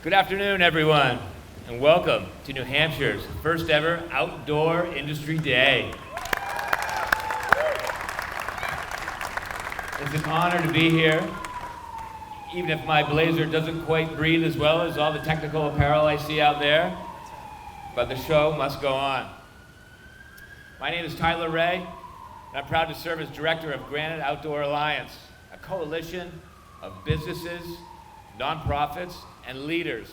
Good afternoon, everyone, and welcome to New Hampshire's first ever Outdoor Industry Day. It's an honor to be here, even if my blazer doesn't quite breathe as well as all the technical apparel I see out there, but the show must go on. My name is Tyler Ray, and I'm proud to serve as director of Granite Outdoor Alliance, a coalition of businesses, nonprofits, and leaders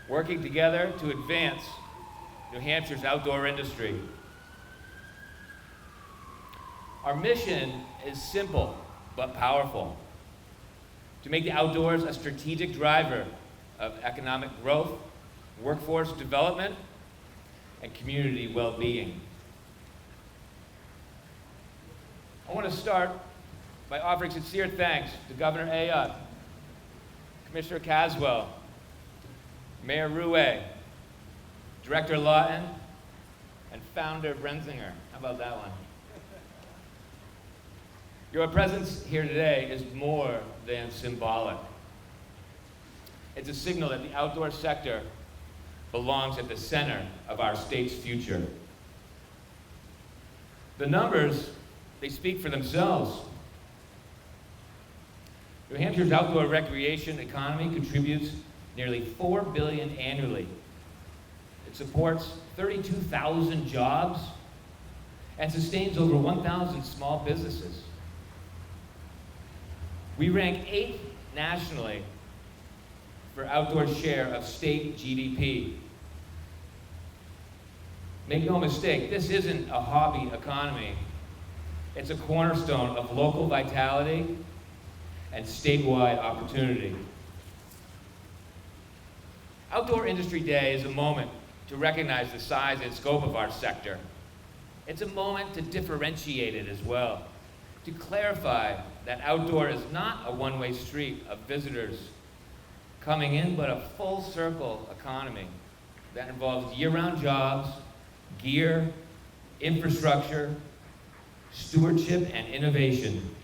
working together to advance New Hampshire's outdoor industry. Our mission is simple but powerful: to make the outdoors a strategic driver of economic growth, workforce development, and community well-being. I want to start by offering sincere thanks to Governor Ayotte, Commissioner Caswell, Mayor Rouet, Director Lawton, and Founder Brenzinger. How about that one? Your presence here today is more than symbolic. It's a signal that the outdoor sector belongs at the center of our state's future. The numbers, they speak for themselves. New Hampshire's outdoor recreation economy contributes nearly $4 billion annually. It supports 32,000 jobs and sustains over 1,000 small businesses. We rank 8th nationally for outdoor share of state GDP. Make no mistake, this isn't a hobby economy. It's a cornerstone of local vitality and statewide opportunity. Outdoor Industry Day is a moment to recognize the size and scope of our sector. It's a moment to differentiate it as well, to clarify that outdoor is not a one-way street of visitors coming in, but a full-circle economy that involves year-round jobs, gear, infrastructure, stewardship, and innovation.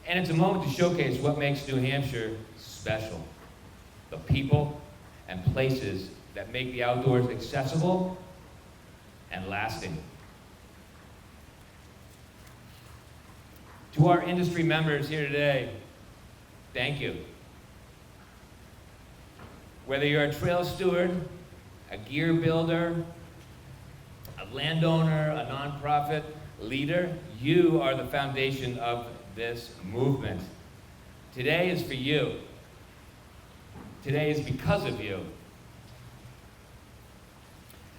And it's a moment to showcase what makes New Hampshire special: the people and places that make the outdoors accessible and lasting. To our industry members here today, thank you. Whether you're a trail steward, a gear builder, a landowner, a nonprofit leader, you are the foundation of this movement. Today is for you. Today is because of you.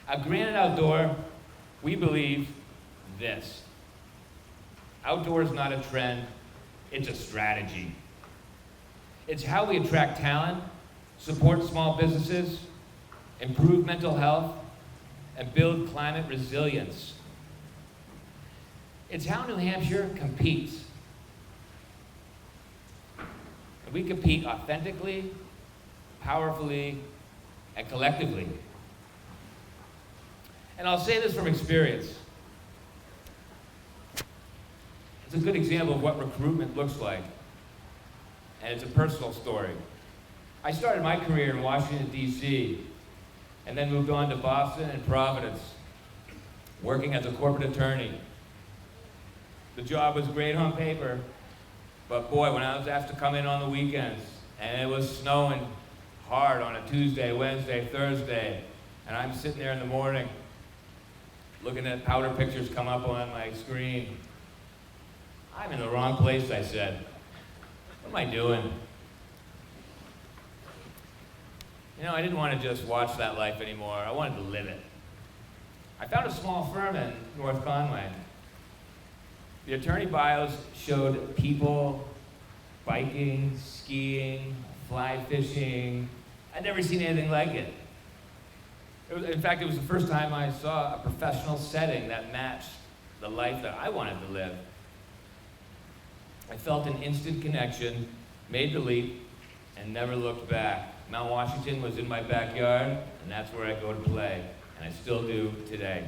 At Granite Outdoor, we believe this: outdoor is not a trend, it's a strategy. It's how we attract talent, support small businesses, improve mental health, and build climate resilience. It's how New Hampshire competes. And we compete authentically, powerfully, and collectively. And I'll say this from experience. It's a good example of what recruitment looks like, and it's a personal story. I started my career in Washington, D.C., and then moved on to Boston and Providence, working as a corporate attorney. The job was great on paper, but boy, when I was asked to come in on the weekends, and it was snowing hard on a Tuesday, Wednesday, Thursday, and I'm sitting there in the morning looking at powder pictures come up on my screen. I'm in the wrong place, I said. What am I doing? You know, I didn't want to just watch that life anymore. I wanted to live it. I found a small firm in North Conway. The attorney bios showed people biking, skiing, fly fishing. I'd never seen anything like it. In fact, it was the first time I saw a professional setting that matched the life that I wanted to live. I felt an instant connection, made the leap, and never looked back. Mount Washington was in my backyard, and that's where I go to play, and I still do today.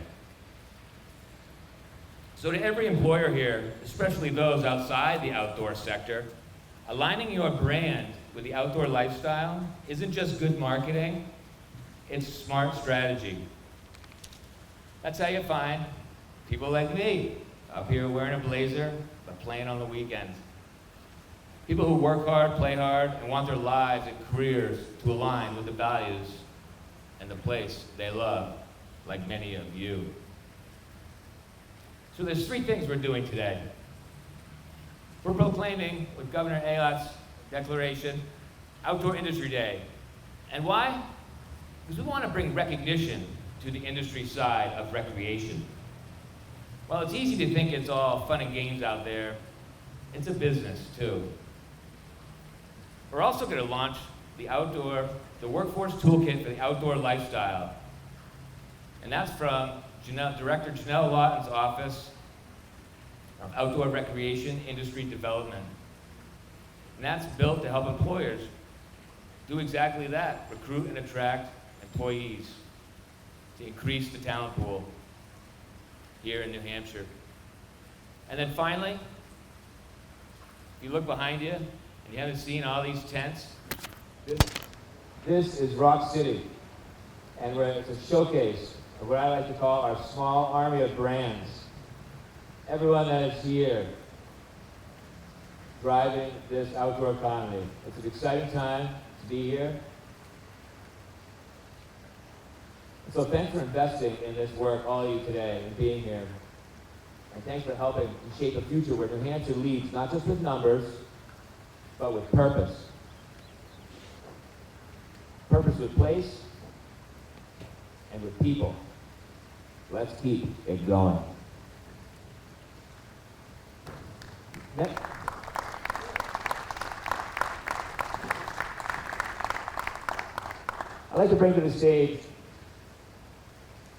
So to every employer here, especially those outside the outdoor sector, aligning your brand with the outdoor lifestyle isn't just good marketing, it's smart strategy. That's how you find people like me up here wearing a blazer, but playing on the weekends. People who work hard, play hard, and want their lives and careers to align with the values and the place they love, like many of you. So there's 3 things we're doing today. We're proclaiming, with Governor Ayotte's declaration, Outdoor Industry Day. And why? Because we want to bring recognition to the industry side of recreation. Well, it's easy to think it's all fun and games out there. It's a business, too. We're also going to launch the Workforce Toolkit for the Outdoor Lifestyle. And that's from Director Janelle Lawton's Office of Outdoor Recreation Industry Development. And that's built to help employers do exactly that, recruit and attract employees to increase the talent pool here in New Hampshire. And then finally, if you look behind you and you haven't seen all these tents, this is Rock City. And it's a showcase of what I like to call our small army of brands. Everyone that is here driving this outdoor economy. It's an exciting time to be here. So thanks for investing in this work, all of you today, and being here. And thanks for helping to shape a future where New Hampshire leads, not just with numbers, but with purpose. Purpose with place and with people. Let's keep it going. Next. I'd like to bring to the stage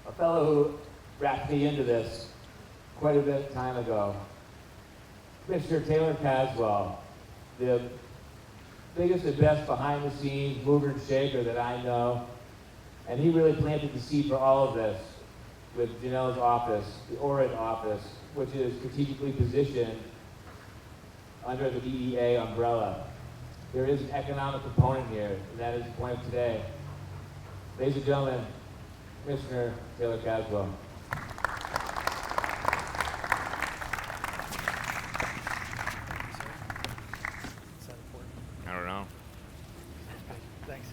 a fellow who wrapped me into this quite a bit of time ago. Mr. Taylor Caswell, the biggest and best behind-the-scenes mover and shaker that I know. And he really planted the seed for all of this with Janelle's office, the ORID office, which is strategically positioned under the DEA umbrella. There is an economic component here, and that is the point of today. Ladies and gentlemen, Commissioner Taylor Caswell. I don't know. Thanks.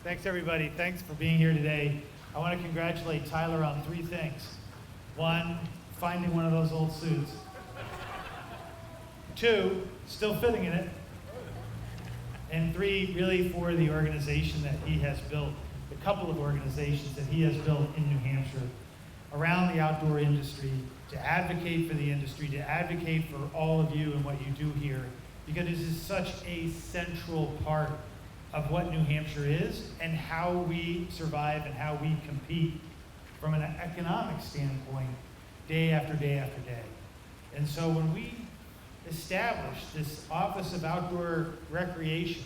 Thanks, everybody. Thanks for being here today. I want to congratulate Tyler on 3 things. 1, finding one of those old suits. 2, still fitting in it. And 3, really for the organization that he has built, a couple of organizations that he has built in New Hampshire around the outdoor industry, to advocate for the industry, to advocate for all of you and what you do here, because it is such a central part of what New Hampshire is and how we survive and how we compete from an economic standpoint day after day after day. And so when we established this Office of Outdoor Recreation,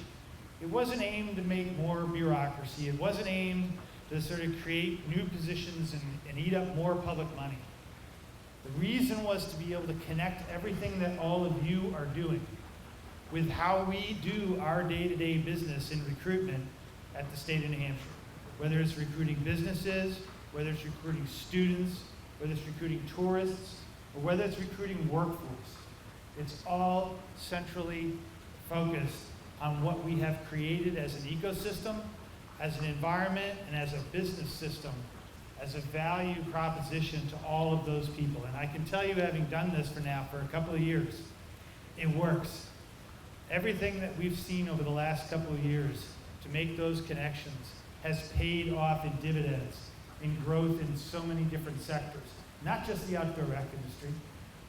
it wasn't aimed to make more bureaucracy. It wasn't aimed to sort of create new positions and eat up more public money. The reason was to be able to connect everything that all of you are doing with how we do our day-to-day business in recruitment at the state of New Hampshire. Whether it's recruiting businesses, whether it's recruiting students, whether it's recruiting tourists, or whether it's recruiting workforce. It's all centrally focused on what we have created as an ecosystem, as an environment, and as a business system, as a value proposition to all of those people. And I can tell you, having done this for a couple of years, it works. Everything that we've seen over the last couple of years to make those connections has paid off in dividends, in growth in so many different sectors, not just the outdoor rec industry.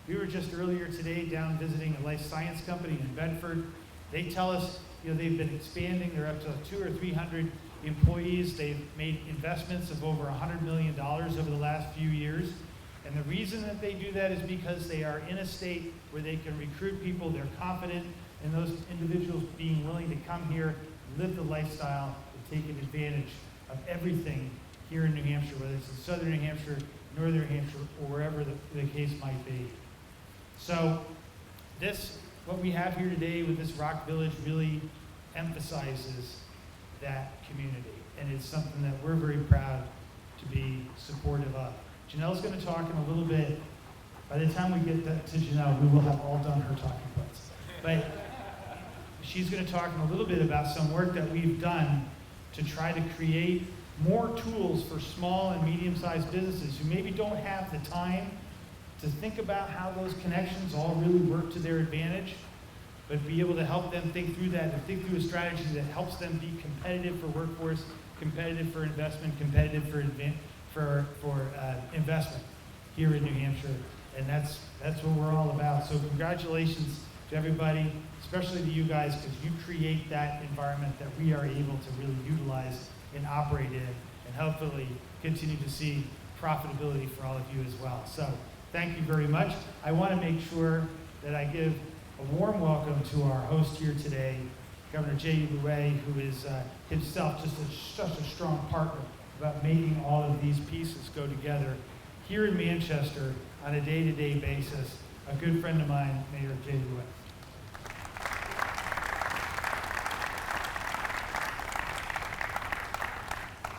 We were just earlier today down visiting a life science company in Bedford. They tell us, they've been expanding. They're up to 200 or 300 employees. They've made investments of over $100 million over the last few years. And the reason that they do that is because they are in a state where they can recruit people. They're confident in those individuals being willing to come here, live the lifestyle, and take advantage of everything here in New Hampshire, whether it's in southern New Hampshire, northern New Hampshire, or wherever the case might be. So what we have here today with this Rock Village really emphasizes that community. And it's something that we're very proud to be supportive of. Janelle's going to talk in a little bit. By the time we get to Janelle, we will have all done her talking points. But she's going to talk in a little bit about some work that we've done to try to create more tools for small and medium-sized businesses who maybe don't have the time to think about how those connections all really work to their advantage, but be able to help them think through that and think through a strategy that helps them be competitive for workforce, competitive for investment, competitive for investment here in New Hampshire. And that's what we're all about. So congratulations to everybody, especially to you guys, because you create that environment that we are able to really utilize and operate in, and hopefully continue to see profitability for all of you as well. So thank you very much. I want to make sure that I give a warm welcome to our host here today, Governor J.E. Louet, who is himself just such a strong partner about making all of these pieces go together here in Manchester on a day-to-day basis. A good friend of mine, Mayor J.E. Louet.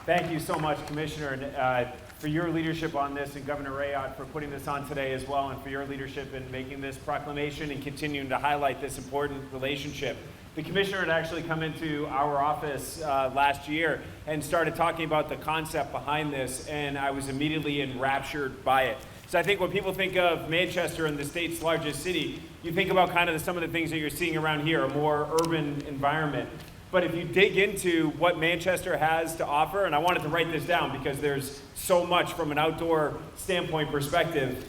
Thank you so much, Commissioner, for your leadership on this, and Governor Rayott for putting this on today as well, and for your leadership in making this proclamation and continuing to highlight this important relationship. The Commissioner had actually come into our office last year and started talking about the concept behind this, and I was immediately enraptured by it. So I think when people think of Manchester and the state's largest city, you think about kind of some of the things that you're seeing around here, a more urban environment. But if you dig into what Manchester has to offer, and I wanted to write this down because there's so much from an outdoor standpoint perspective.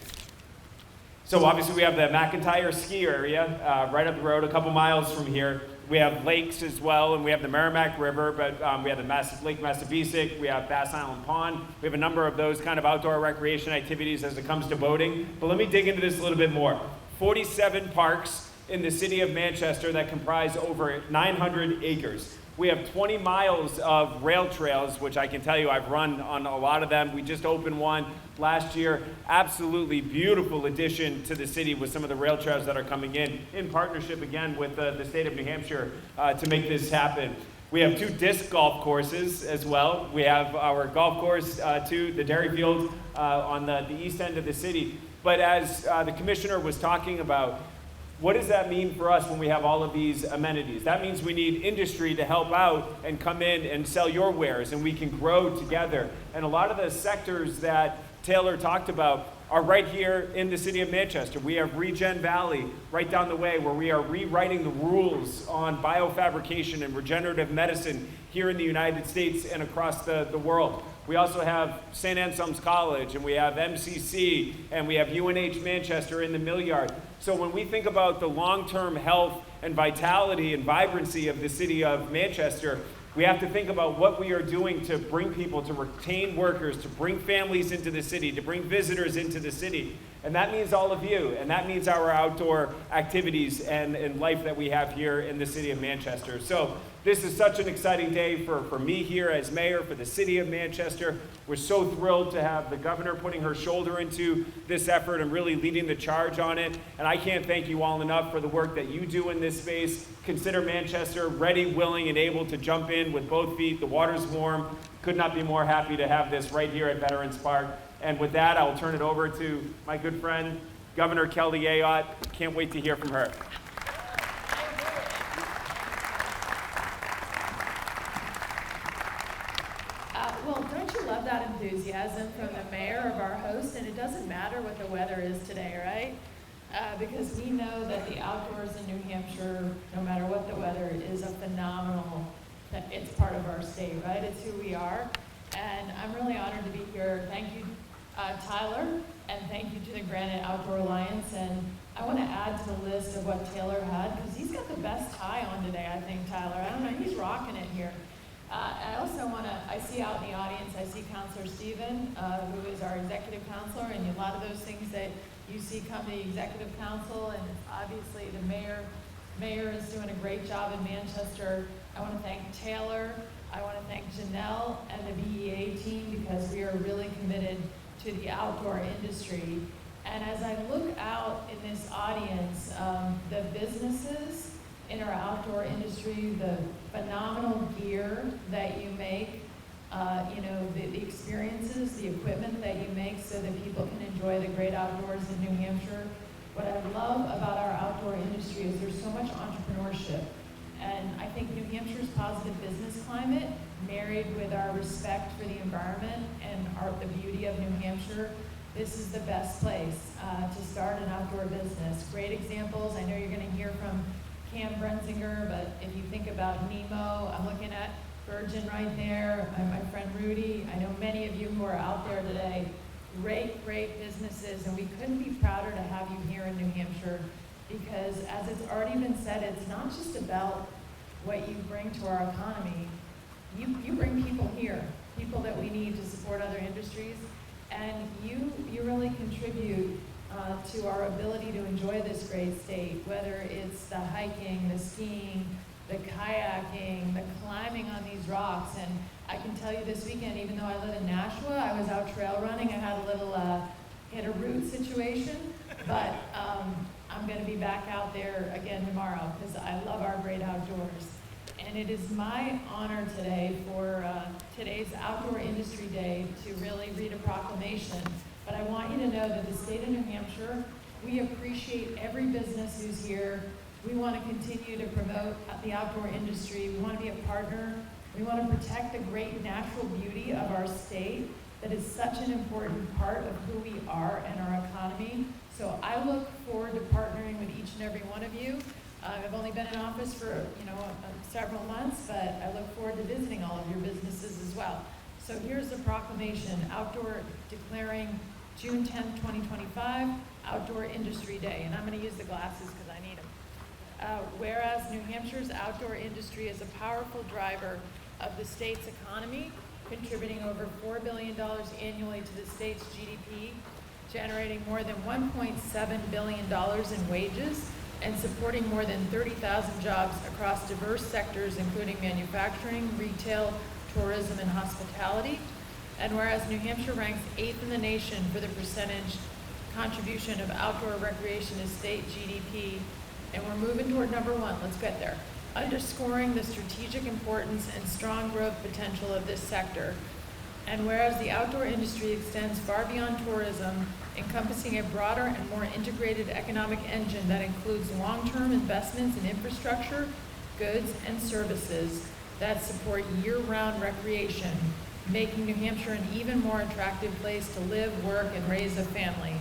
So obviously we have the McIntyre ski area right up the road, a couple miles from here. We have lakes as well, and we have the Merrimack River, but we have the Lake Massabesic, we have Bass Island Pond. We have a number of those kind of outdoor recreation activities as it comes to boating. But let me dig into this a little bit more. 47 parks in the city of Manchester that comprise over 900 acres. We have 20 miles of rail trails, which I can tell you I've run on a lot of them. We just opened one last year. Absolutely beautiful addition to the city with some of the rail trails that are coming in partnership again with the state of New Hampshire to make this happen. We have 2 disc golf courses as well. We have our golf course to the Dairy Field on the east end of the city. But as the commissioner was talking about, what does that mean for us when we have all of these amenities? That means we need industry to help out and come in and sell your wares, and we can grow together. And a lot of the sectors that Taylor talked about are right here in the city of Manchester. We have Regen Valley right down the way, where we are rewriting the rules on biofabrication and regenerative medicine here in the United States and across the world. We also have St. Anselm's College, and we have MCC, and we have UNH Manchester in the Mill Yard. So when we think about the long-term health and vitality and vibrancy of the city of Manchester, we have to think about what we are doing to bring people, to retain workers, to bring families into the city, to bring visitors into the city. And that means all of you, and that means our outdoor activities and life that we have here in the city of Manchester. So this is such an exciting day for me here as mayor, for the city of Manchester. We're so thrilled to have the governor putting her shoulder into this effort and really leading the charge on it. And I can't thank you all enough for the work that you do in this space. Consider Manchester ready, willing, and able to jump in with both feet. The water's warm. Could not be more happy to have this right here at Veterans Park. And with that, I will turn it over to my good friend, Governor Kelly Ayotte. Can't wait to hear from her. Well, don't you love that enthusiasm from the mayor of our host? And it doesn't matter what the weather is today, right? Because we know that the outdoors in New Hampshire, no matter what the weather, is a phenomenal, it's part of our state, right? It's who we are. And I'm really honored to be here. Thank you, Tyler, and thank you to the Granite Outdoor Alliance. And I want to add to the list of what Taylor had, because he's got the best tie on today, I think, Tyler. I don't know, he's rocking it here. I also want to, I see out in the audience, I see Counselor Stephen, who is our executive counselor, and a lot of those things that you see come to the executive council, and obviously the mayor is doing a great job in Manchester. I want to thank Taylor. I want to thank Janelle and the BEA team, because we are really committed to the outdoor industry. And as I look out in this audience, the businesses in our outdoor industry, the phenomenal gear that you make, the experiences, the equipment that you make so that people can enjoy the great outdoors in New Hampshire. What I love about our outdoor industry is there's so much entrepreneurship. And I think New Hampshire's positive business climate, married with our respect for the environment and the beauty of New Hampshire, this is the best place to start an outdoor business. Great examples. I know you're going to hear from Cam Brenzinger, but if you think about Nemo, I'm looking at Virgin right there, and my friend Rudy. I know many of you who are out there today. Great, great businesses, and we couldn't be prouder to have you here in New Hampshire because, as it's already been said, it's not just about what you bring to our economy. You bring people here, people that we need to support other industries, and you really contribute to our ability to enjoy this great state, whether it's the hiking, the skiing, the kayaking, the climbing on these rocks. And I can tell you this weekend, even though I live in Nashua, I was out trail running. I had a little hit a root situation, but I'm going to be back out there again tomorrow because I love our great outdoors. And it is my honor today for today's Outdoor Industry Day to really read a proclamation. But I want you to know that the state of New Hampshire, we appreciate every business who's here. We want to continue to promote the outdoor industry. We want to be a partner. We want to protect the great natural beauty of our state that is such an important part of who we are and our economy. So I look forward to partnering with each and every one of you. I've only been in office for several months, but I look forward to visiting all of your businesses as well. So here's the proclamation, declaring June 10th, 2025, Outdoor Industry Day. And I'm going to use the glasses because I need them. Whereas New Hampshire's outdoor industry is a powerful driver of the state's economy, contributing over $4 billion annually to the state's GDP, generating more than $1.7 billion in wages, and supporting more than 30,000 jobs across diverse sectors, including manufacturing, retail, tourism, and hospitality. And whereas New Hampshire ranks 8th in the nation for the percentage contribution of outdoor recreation to state GDP, and we're moving toward number 1, let's get there, underscoring the strategic importance and strong growth potential of this sector. And whereas the outdoor industry extends far beyond tourism, encompassing a broader and more integrated economic engine that includes long-term investments in infrastructure, goods, and services that support year-round recreation, making New Hampshire an even more attractive place to live, work, and raise a family.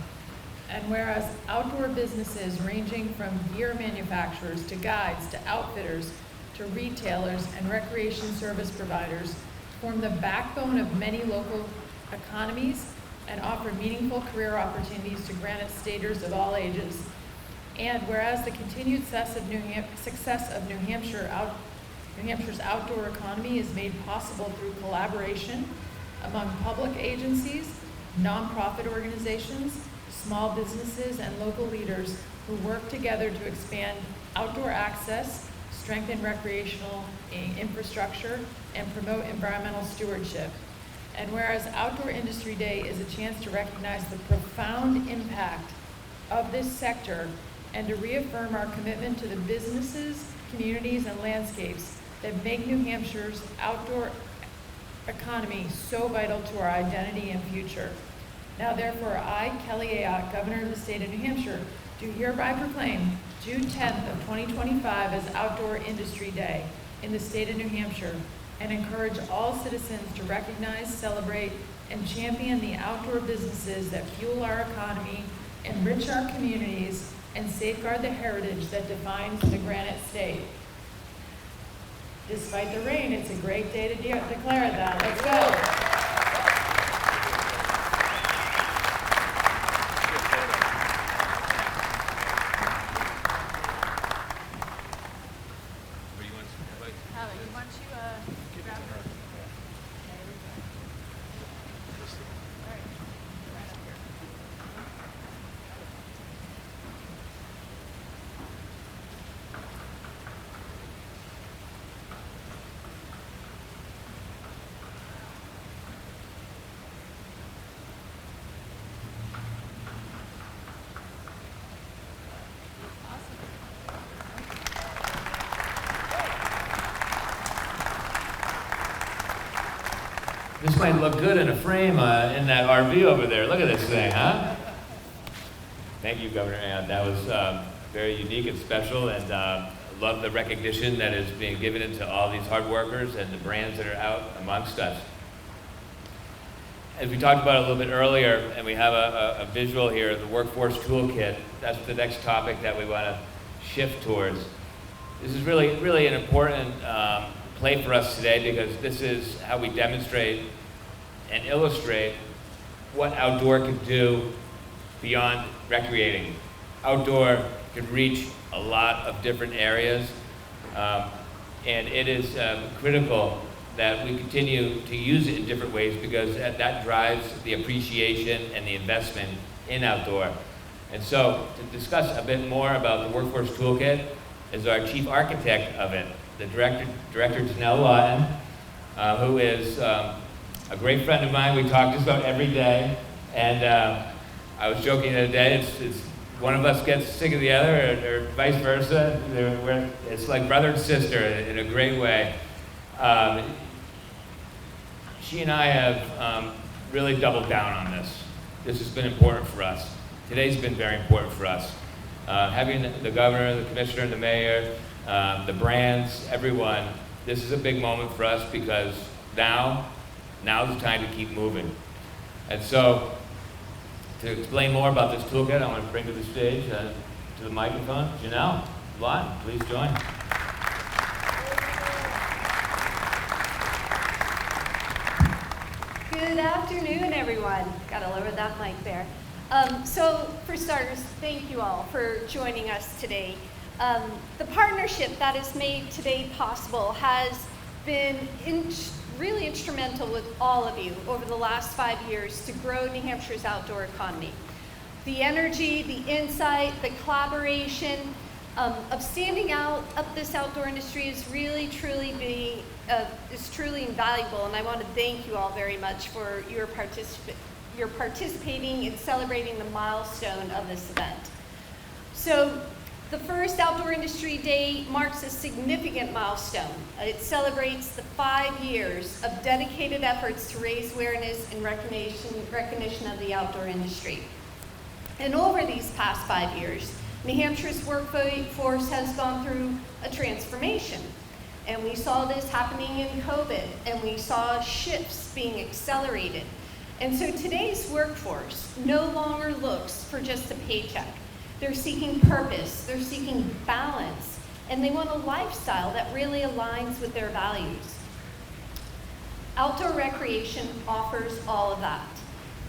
And whereas outdoor businesses ranging from gear manufacturers to guides to outfitters to retailers and recreation service providers form the backbone of many local economies and offer meaningful career opportunities to Granite Staters of all ages. And whereas the continued success of New Hampshire's outdoor economy is made possible through collaboration among public agencies, nonprofit organizations, small businesses, and local leaders who work together to expand outdoor access, strengthen recreational infrastructure, and promote environmental stewardship. And whereas Outdoor Industry Day is a chance to recognize the profound impact of this sector and to reaffirm our commitment to the businesses, communities, and landscapes that make New Hampshire's outdoor economy so vital to our identity and future. Now therefore, I, Kelly Ayotte, Governor of the state of New Hampshire, do hereby proclaim June 10th of 2025 as Outdoor Industry Day in the state of New Hampshire, and encourage all citizens to recognize, celebrate, and champion the outdoor businesses that fuel our economy, enrich our communities, and safeguard the heritage that defines the Granite State. Despite the rain, it's a great day to declare that. Let's go. This might look good in a frame in that RV over there. Look at this thing, huh? Thank you, Governor Ann. That was very unique and special, and love the recognition that is being given to all these hard workers and the brands that are out amongst us. As we talked about a little bit earlier, and we have a visual here, the Workforce Toolkit, that's the next topic that we want to shift towards. This is really an important play for us today, because this is how we demonstrate and illustrate what outdoor can do beyond recreating. Outdoor can reach a lot of different areas, and it is critical that we continue to use it in different ways, because that drives the appreciation and the investment in outdoor. And so, to discuss a bit more about the Workforce Toolkit is our chief architect of it, the director Janelle Lawton, who is a great friend of mine. We talk just about every day, and I was joking the other day, it's one of us gets sick of the other, or vice versa. It's like brother and sister in a great way. She and I have really doubled down on this. This has been important for us. Today's been very important for us. Having the governor, the commissioner, the mayor, the brands, everyone, this is a big moment for us, because now's the time to keep moving. And so, to explain more about this toolkit, I want to bring to the stage, to the microphone, Janelle Lawton, please join. Good afternoon, everyone. Got to lower that mic there. So, for starters, thank you all for joining us today. The partnership that has made today possible has been really instrumental with all of you over the last 5 years to grow New Hampshire's outdoor economy. The energy, the insight, the collaboration of standing out of this outdoor industry is really truly invaluable, and I want to thank you all very much for your participating in celebrating the milestone of this event. So, the first Outdoor Industry Day marks a significant milestone. It celebrates the 5 years of dedicated efforts to raise awareness and recognition of the outdoor industry. And over these past 5 years, New Hampshire's workforce has gone through a transformation. And we saw this happening in COVID, and we saw shifts being accelerated. And so today's workforce no longer looks for just a paycheck. They're seeking purpose, they're seeking balance, and they want a lifestyle that really aligns with their values. Outdoor recreation offers all of that.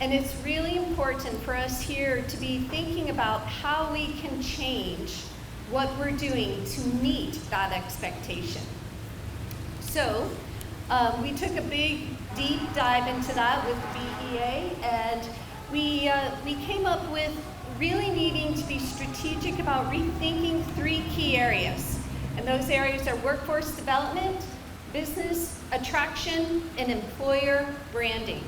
And it's really important for us here to be thinking about how we can change what we're doing to meet that expectation. So, we took a big, deep dive into that with BEA, and we came up with really needing to be strategic about rethinking 3 key areas. And those areas are workforce development, business attraction, and employer branding.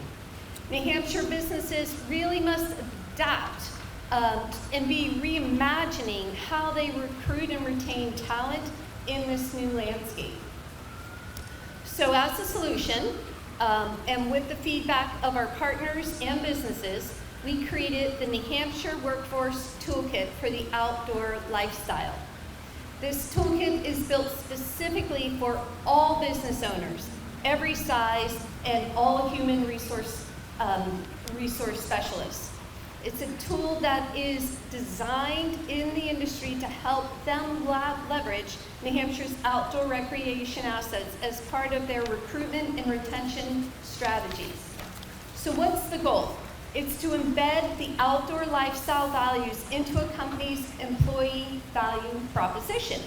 New Hampshire businesses really must adapt and be reimagining how they recruit and retain talent in this new landscape. So as a solution, and with the feedback of our partners and businesses, we created the New Hampshire Workforce Toolkit for the outdoor lifestyle. This toolkit is built specifically for all business owners, every size, and all human resource specialists. It's a tool that is designed in the industry to help them leverage New Hampshire's outdoor recreation assets as part of their recruitment and retention strategies. So what's the goal? It's to embed the outdoor lifestyle values into a company's employee value proposition.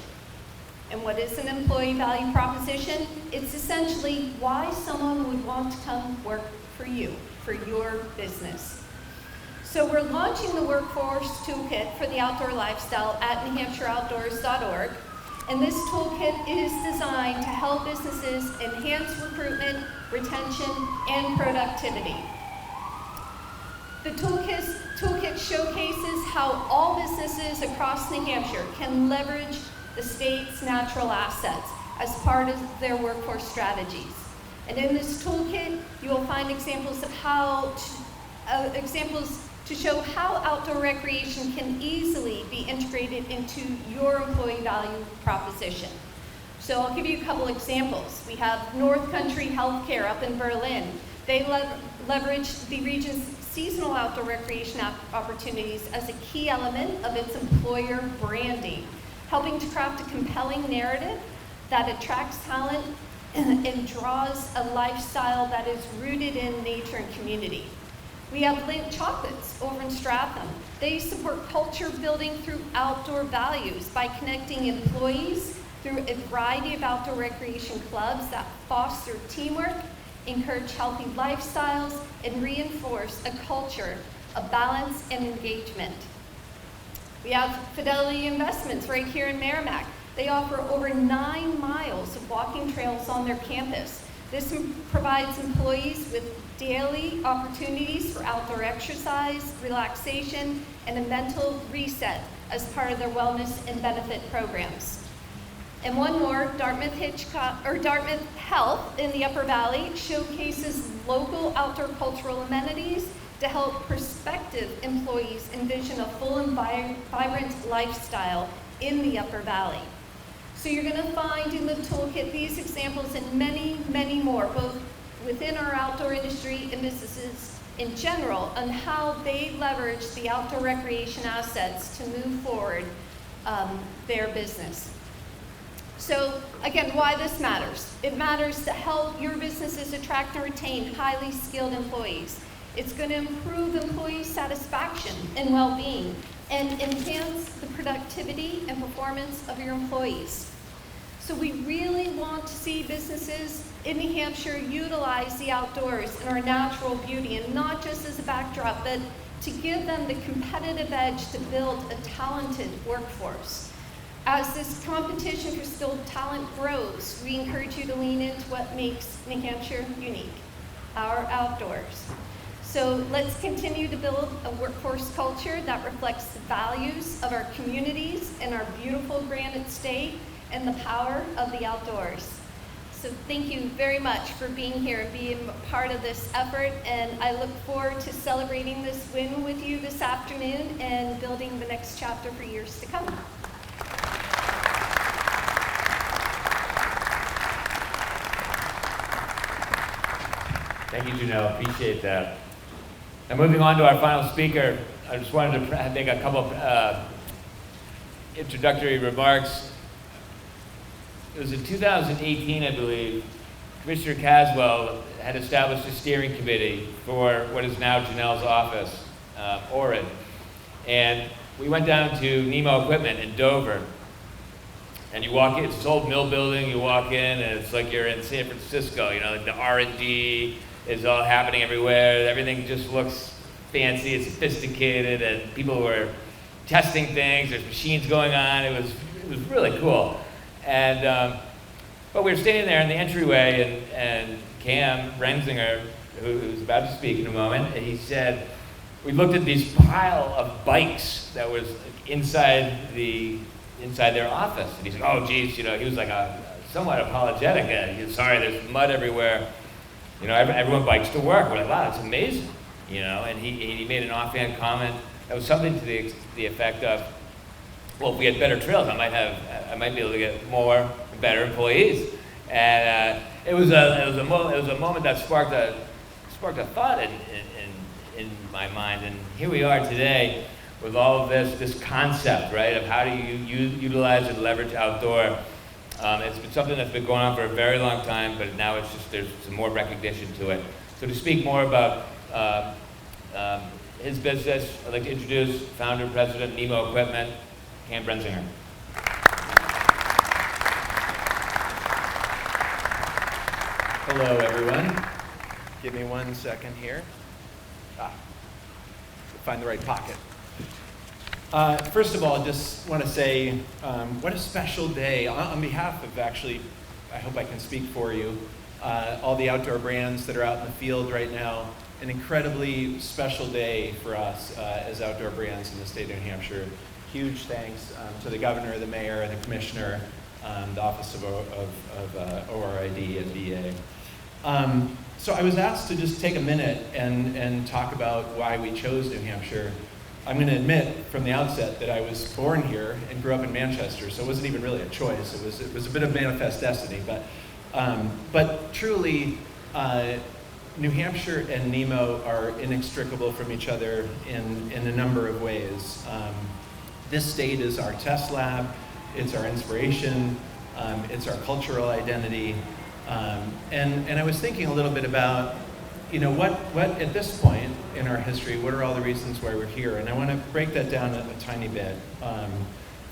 And what is an employee value proposition? It's essentially why someone would want to come work for you, for your business. So we're launching the Workforce Toolkit for the outdoor lifestyle at newhampshireoutdoors.org. And this toolkit is designed to help businesses enhance recruitment, retention, and productivity. The toolkit showcases how all businesses across New Hampshire can leverage the state's natural assets as part of their workforce strategies. And in this toolkit, you will find examples of examples to show how outdoor recreation can easily be integrated into your employee value proposition. So I'll give you a couple examples. We have North Country Healthcare up in Berlin. They leverage the region's seasonal outdoor recreation opportunities as a key element of its employer branding, helping to craft a compelling narrative that attracts talent and draws a lifestyle that is rooted in nature and community. We have Lindt Chocolates over in Stratham. They support culture building through outdoor values by connecting employees through a variety of outdoor recreation clubs that foster teamwork, encourage healthy lifestyles, and reinforce a culture of balance and engagement. We have Fidelity Investments right here in Merrimack. They offer over 9 miles of walking trails on their campus. This provides employees with daily opportunities for outdoor exercise, relaxation, and a mental reset as part of their wellness and benefit programs. And one more, Dartmouth Health in the Upper Valley showcases local outdoor cultural amenities to help prospective employees envision a full and vibrant lifestyle in the Upper Valley. So you're going to find in the toolkit these examples and many, many more, both within our outdoor industry and businesses in general, on how they leverage the outdoor recreation assets to move forward their business. So again, why this matters. It matters to help your businesses attract and retain highly skilled employees. It's going to improve employee satisfaction and well-being and enhance the productivity and performance of your employees. So we really want to see businesses in New Hampshire utilize the outdoors and our natural beauty, and not just as a backdrop, but to give them the competitive edge to build a talented workforce. As this competition for skilled talent grows, we encourage you to lean into what makes New Hampshire unique, our outdoors. So let's continue to build a workforce culture that reflects the values of our communities and our beautiful Granite State and the power of the outdoors. So thank you very much for being here and being part of this effort, and I look forward to celebrating this win with you this afternoon and building the next chapter for years to come. Thank you, Janelle. Appreciate that. And moving on to our final speaker, I just wanted to make a couple of introductory remarks. It was in 2018, I believe, Commissioner Caswell had established a steering committee for what is now Janelle's office, ORID. And we went down to Nemo Equipment in Dover. And you walk in, it's this old mill building, you walk in and it's like you're in San Francisco, you know, like the R&D is all happening everywhere. Everything just looks fancy, it's sophisticated, and people were testing things, there's machines going on. It was really cool. And but we were standing there in the entryway, and Cam Renzinger, who's about to speak in a moment, and he said, we looked at these pile of bikes that was inside their office, and he said, oh geez, you know, he was like somewhat apologetic. He said, sorry, there's mud everywhere. You know, everyone bikes to work. We're like, wow, that's amazing. You know, and he made an offhand comment that was something to the effect of, well, if we had better trails, I might be able to get more and better employees. And it was a moment that sparked a thought in my mind. And here we are today with all of this concept, right, of how do you utilize and leverage outdoor. It's been something that's been going on for a very long time, but now it's just there's some more recognition to it. So to speak more about his business, I'd like to introduce founder and president Nemo Equipment, Cam Renzinger. Hello, everyone. Give me 1 second here. Find the right pocket. First of all, I just want to say what a special day. On behalf of, actually, I hope I can speak for you, all the outdoor brands that are out in the field right now, an incredibly special day for us as outdoor brands in the state of New Hampshire. Huge thanks to the governor, the mayor, the commissioner, the Office of ORID and VA. So I was asked to just take a minute and talk about why we chose New Hampshire. I'm going to admit from the outset that I was born here and grew up in Manchester, so it wasn't even really a choice. It was a bit of manifest destiny, but truly, New Hampshire and Nemo are inextricable from each other in a number of ways. This state is our test lab, it's our inspiration, it's our cultural identity, and I was thinking a little bit about, what at this point in our history, what are all the reasons why we're here? And I want to break that down a tiny bit.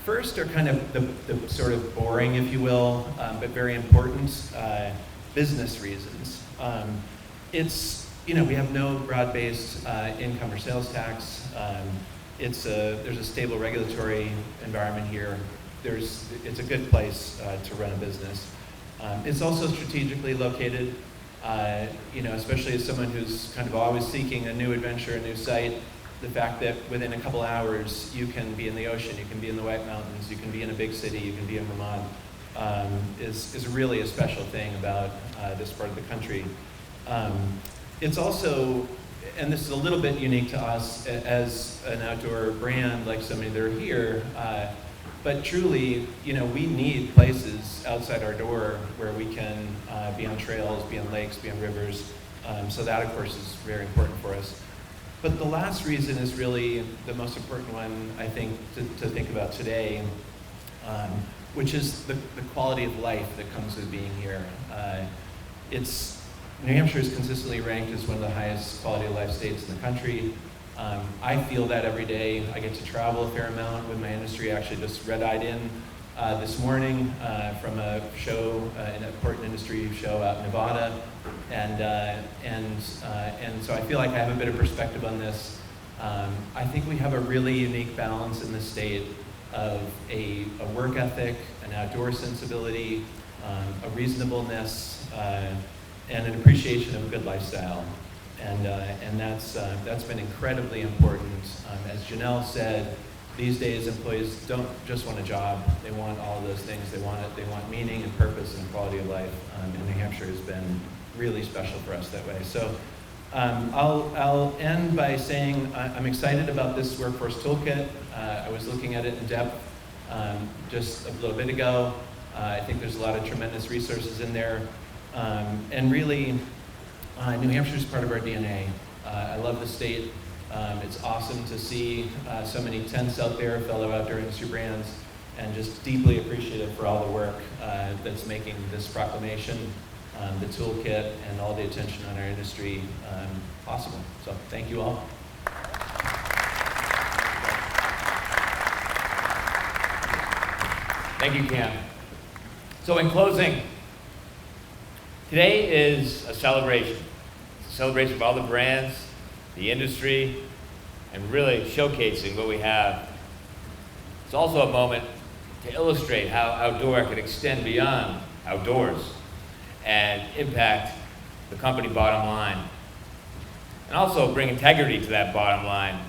First are kind of the sort of boring, if you will, but very important business reasons. We have no broad-based income or sales tax. There's a stable regulatory environment here. It's a good place to run a business. It's also strategically located, especially as someone who's kind of always seeking a new adventure, a new site. The fact that within a couple hours you can be in the ocean, you can be in the White Mountains, you can be in a big city, you can be in Vermont, is really a special thing about this part of the country. It's also, and this is a little bit unique to us as an outdoor brand, like so many that are here, but truly, we need places outside our door where we can be on trails, be on lakes, be on rivers. So that, of course, is very important for us. But the last reason is really the most important one, I think, to think about today, which is the quality of life that comes with being here. New Hampshire is consistently ranked as one of the highest quality of life states in the country. I feel that every day. I get to travel a fair amount with my industry. I actually just red-eyed in this morning from a show, an important industry show out in Nevada, and so I feel like I have a bit of perspective on this. I think we have a really unique balance in this state of a work ethic, an outdoor sensibility, a reasonableness, and an appreciation of a good lifestyle. And that's been incredibly important. As Janelle said, these days employees don't just want a job, they want all of those things. They want meaning and purpose and quality of life. And New Hampshire has been really special for us that way. So I'll end by saying I'm excited about this workforce toolkit. I was looking at it in depth just a little bit ago. I think there's a lot of tremendous resources in there. And really, New Hampshire is part of our DNA. I love the state. It's awesome to see so many tents out there, fellow outdoor industry brands, and just deeply appreciative for all the work that's making this proclamation, the toolkit, and all the attention on our industry possible. So thank you all. Thank you, Cam. So in closing, today is a celebration. It's a celebration of all the brands, the industry, and really showcasing what we have. It's also a moment to illustrate how outdoor can extend beyond outdoors and impact the company bottom line. And also bring integrity to that bottom line.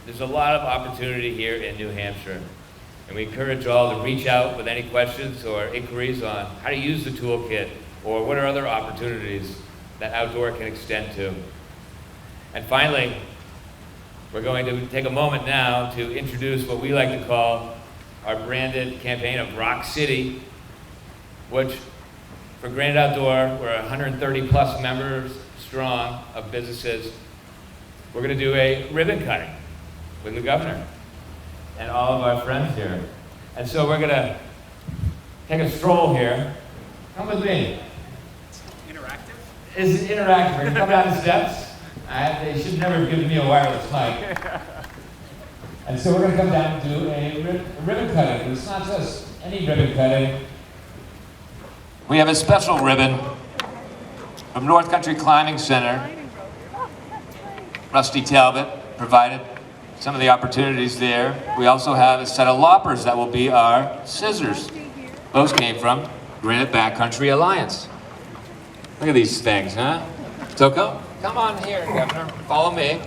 There's a lot of opportunity here in New Hampshire. And we encourage all to reach out with any questions or inquiries on how to use the toolkit or what are other opportunities that outdoor can extend to. And finally, we're going to take a moment now to introduce what we like to call our branded campaign of Rock City, which for Granite Outdoor, we're 130 plus members strong of businesses. We're going to do a ribbon cutting with the governor and all of our friends here. And so we're going to take a stroll here. Come with me. Interactive? It's interactive. We're going to come down the steps. They should never have given me a wireless mic. And so we're going to come down and do a ribbon cutting. It's not just any ribbon cutting. We have a special ribbon from North Country Climbing Center. Rusty Talbot provided some of the opportunities there. We also have a set of loppers that will be our scissors. Those came from Granite Backcountry Alliance. Look at these things, huh? So come on here, Governor. Follow me.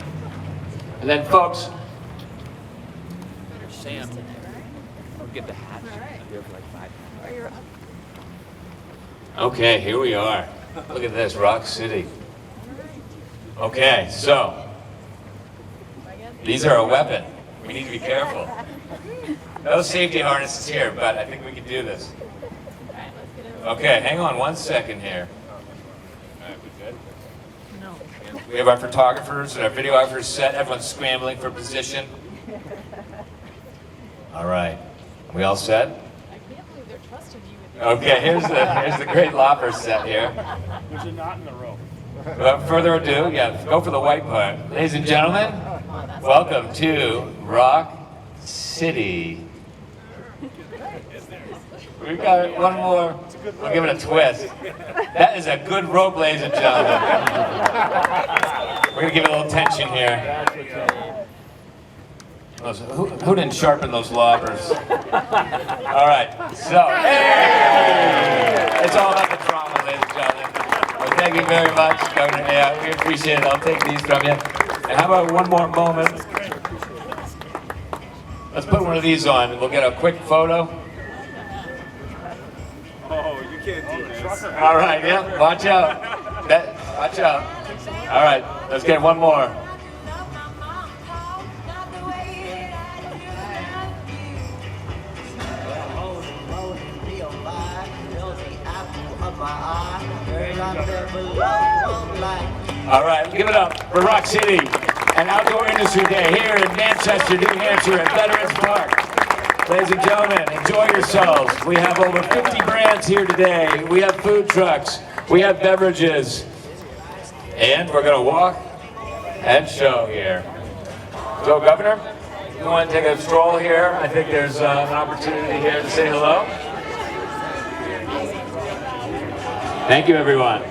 And then, folks, Sam, I'll get the hat. Okay, here we are. Look at this, Rock City. Okay, so these are a weapon. We need to be careful. No safety harnesses here, but I think we can do this. Okay, hang on 1 second here. All right, we good? No. We have our photographers and our videographers set. Everyone's scrambling for position. All right. We all set? I can't believe they're trusting you with Okay, here's the great lopper set here. There's a knot in the rope. Without further ado, yeah, go for the white part. Ladies and gentlemen, welcome to Rock City. We've got one more. We'll give it a twist. That is a good rope, ladies and gentlemen. We're gonna give it a little tension here. Who didn't sharpen those lobbers? All right, so, hey! It's all about the trauma, ladies and gentlemen. Well, thank you very much, Governor. Yeah, we appreciate it. I'll take these from you. And how about one more moment? Let's put one of these on. We'll get a quick photo. Oh, you can't do this. All right, yeah, watch out. Watch out. All right, let's get one more. All right, give it up for Rock City, an outdoor industry day here in Manchester, New Hampshire at Veterans Park. Ladies and gentlemen, enjoy yourselves. We have over 50 brands here today. We have food trucks. We have beverages. And we're going to walk and show here. So, Governor, you want to take a stroll here? I think there's an opportunity here to say hello. Thank you, everyone.